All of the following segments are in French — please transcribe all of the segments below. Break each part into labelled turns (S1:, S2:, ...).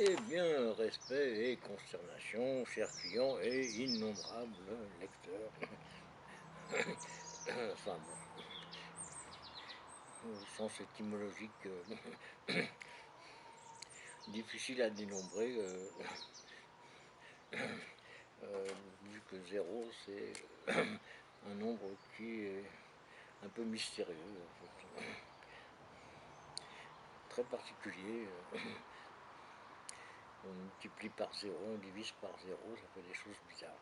S1: Eh bien, respect et consternation, chers clients et innombrables lecteurs. Enfin bon, au sens étymologique difficile à dénombrer, vu que zéro c'est un nombre qui est un peu mystérieux, en fait. Très particulier. On multiplie par zéro, on divise par zéro, ça fait des choses bizarres.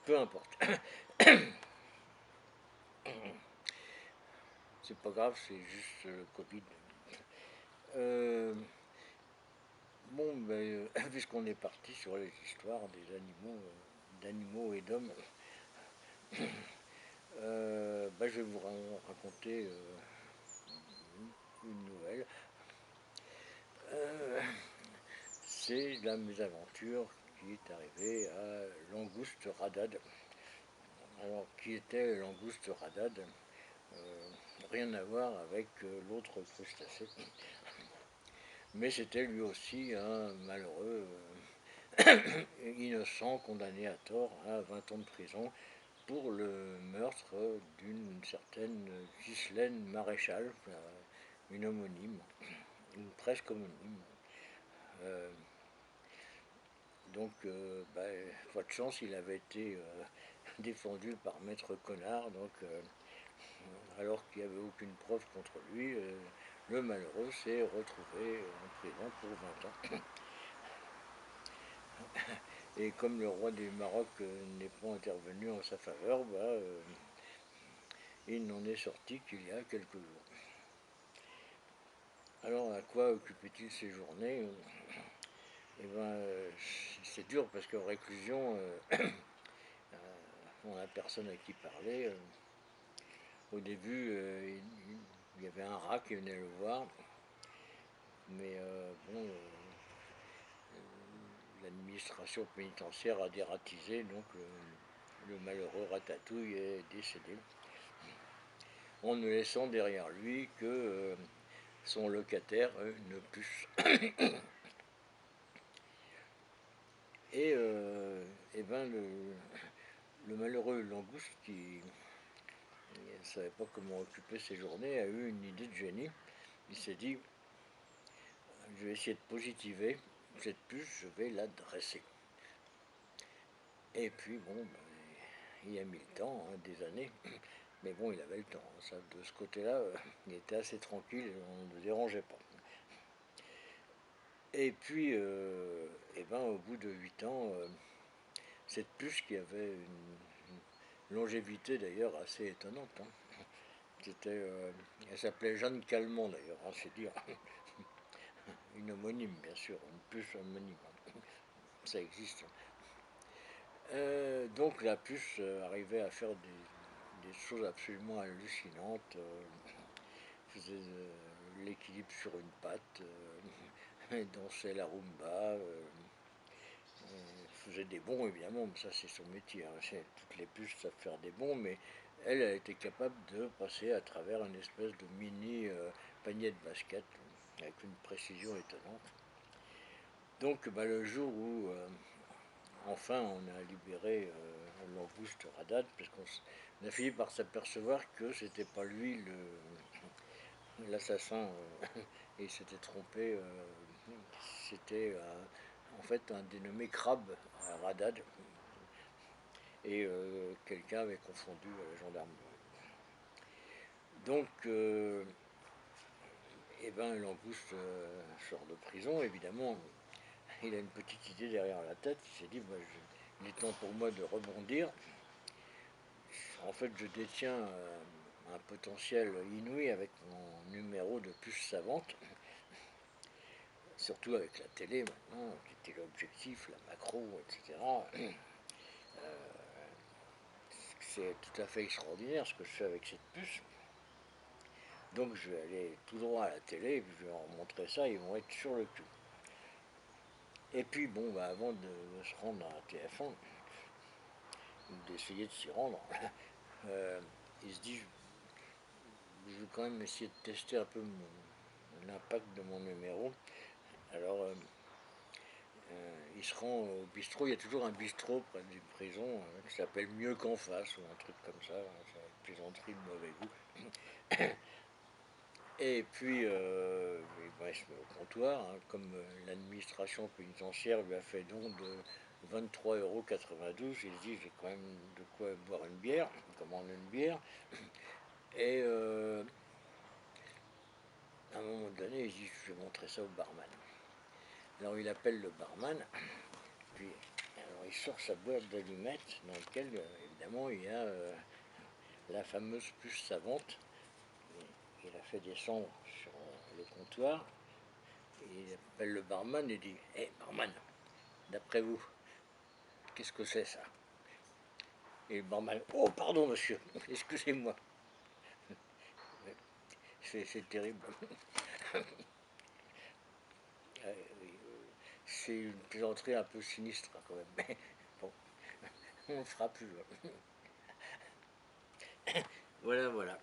S1: Peu importe. C'est pas grave, c'est juste le Covid. Euh, bon, ben, puisqu'on est parti sur les histoires des animaux, d'animaux et d'hommes, ben, je vais vous raconter une nouvelle. Euh, c'est la mésaventure qui est arrivée à Langouste Radad. Alors, qui était Langouste Radad? Rien à voir avec l'autre crustacé. Mais c'était lui aussi un malheureux innocent condamné à tort à 20 ans de prison pour le meurtre d'une certaine Ghislaine Maréchal, une homonyme, une presque homonyme. Euh, bah, pas de chance, il avait été défendu par Maître Connard, donc alors qu'il n'y avait aucune preuve contre lui, le malheureux s'est retrouvé en prison pour 20 ans. Et comme le roi du Maroc n'est pas intervenu en sa faveur, bah, il n'en est sorti qu'il y a quelques jours. Alors à quoi occupait-il ses journées? Eh ben, c'est dur parce qu'en réclusion, on a personne à qui parler. Au début, il y avait un rat qui venait le voir, mais bon, l'administration pénitentiaire a dératisé, donc le malheureux Ratatouille est décédé, en ne laissant derrière lui que son locataire, une puce. Et ben le malheureux Langouste, qui ne savait pas comment occuper ses journées, a eu une idée de génie. Il s'est dit, je vais essayer de positiver cette puce, je vais la dresser. Et puis bon, ben, il a mis le temps, hein, des années, mais bon, il avait le temps. Ça, de ce côté-là, il était assez tranquille, on ne le dérangeait pas. Et puis, et ben, au bout de 8 ans, cette puce qui avait une longévité d'ailleurs assez étonnante, hein. Elle s'appelait Jeanne Calment d'ailleurs, hein, c'est dire. Une homonyme, bien sûr, une puce homonyme, hein. Ça existe. Donc la puce arrivait à faire des choses absolument hallucinantes. Faisait l'équilibre sur une patte, dansait la rumba, faisait des bons évidemment, mais ça c'est son métier, hein. Toutes les puces savent faire des bons, mais elle a été capable de passer à travers une espèce de mini panier de basket avec une précision étonnante. Donc bah, le jour où enfin on a libéré Langouste Radad, parce qu'on a fini par s'apercevoir que c'était pas lui l'assassin, et il s'était trompé, c'était en fait un dénommé Crabe Radad, et quelqu'un avait confondu la gendarmerie. Donc, eh ben, Langouste sort de prison, évidemment. Il a une petite idée derrière la tête. Il s'est dit, bah, il est temps pour moi de rebondir. En fait, je détiens un potentiel inouï avec mon numéro de puce savante, surtout avec la télé maintenant, qui était l'objectif, la macro, etc. C'est tout à fait extraordinaire ce que je fais avec cette puce. Donc je vais aller tout droit à la télé, et puis je vais leur montrer ça, ils vont être sur le cul. Et puis bon, bah, avant de se rendre à TF1, ou d'essayer de s'y rendre, euh, il se dit, je vais quand même essayer de tester un peu l'impact de mon numéro. Alors Il se rend au bistrot, il y a toujours un bistrot près d'une prison qui s'appelle Mieux qu'en face ou un truc comme ça, c'est une plaisanterie de mauvais goût. Et puis il se met au comptoir, hein, comme l'administration pénitentiaire lui a fait don de 23,92 €, il se dit j'ai quand même de quoi boire une bière, il commande une bière, et à un moment donné il se dit je vais montrer ça au barman. Alors il appelle le barman, puis alors il sort sa boîte d'allumettes dans laquelle évidemment il y a la fameuse puce savante. Il a fait descendre sur le comptoir, et il appelle le barman et dit hé, barman, d'après vous, qu'est-ce que c'est ça? Et le barman, oh pardon monsieur, excusez-moi. C'est terrible. C'est une plaisanterie un peu sinistre quand même. Mais bon, on ne fera plus. Voilà, voilà.